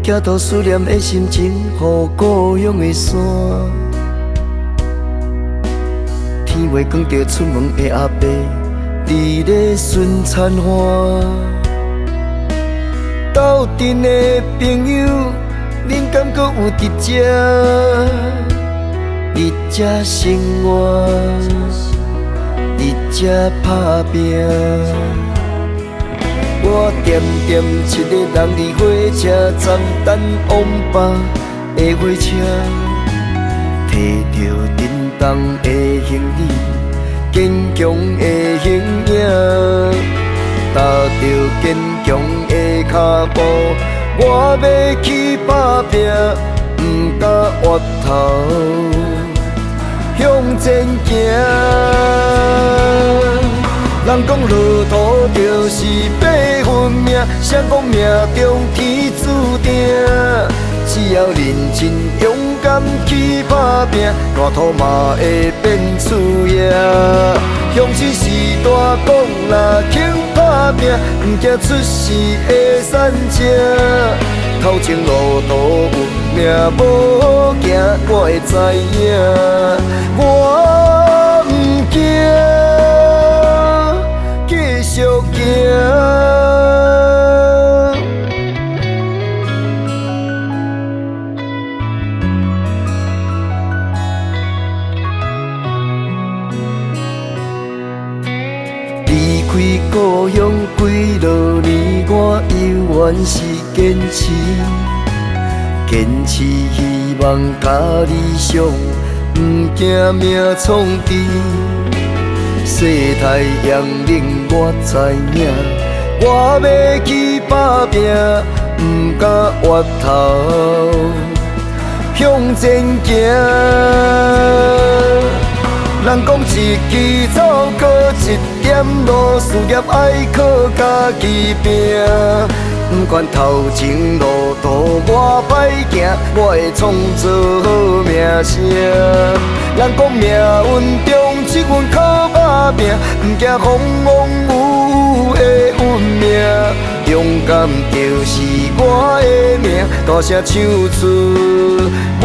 寄托思念的心情，予故乡的山。天未光就出门的阿伯，伫咧寻田花。斗阵的朋友，恁敢阁有伫遮？伫遮生活，伫遮打拼。我点点一个人伫火车站等往北的火车，摕着沉重的行李，坚强的形影，踏着坚强的脚步，我要去打拼，不敢回头向前行。人讲落土就是八分命，谁讲命中天注定？只要认真勇敢去打拼，烂土嘛会变树叶。乡亲时代讲若肯打拼，不惊出事会散车。头前路途有命无行，我会知影，我不惊。继续行，离开故乡几落年，我犹原是坚持，坚持希望甲理想，不惊命创治。世太阳令我知影，我要去打拼，不敢回头向前行。人讲一支走过一点路，事业爱靠家己拼。不管头前路途偌歹行，我会创造好名声。人讲命运中一份靠打拼，不惊风风雨雨的运命。勇敢就是我的命，大声唱出我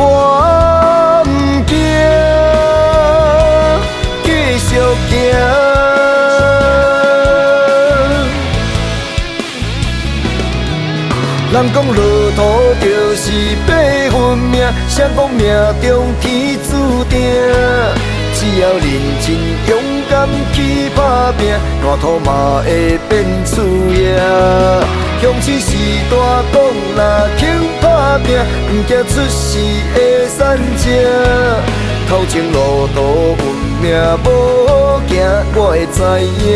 不惊，继续行。人讲落土就是八分命，谁讲命中天注定？只要认真勇敢去打拼，烂土嘛会变树叶。乡亲时代讲若肯打拼，不惊出事会散车。头前路途有命无行，我会知影。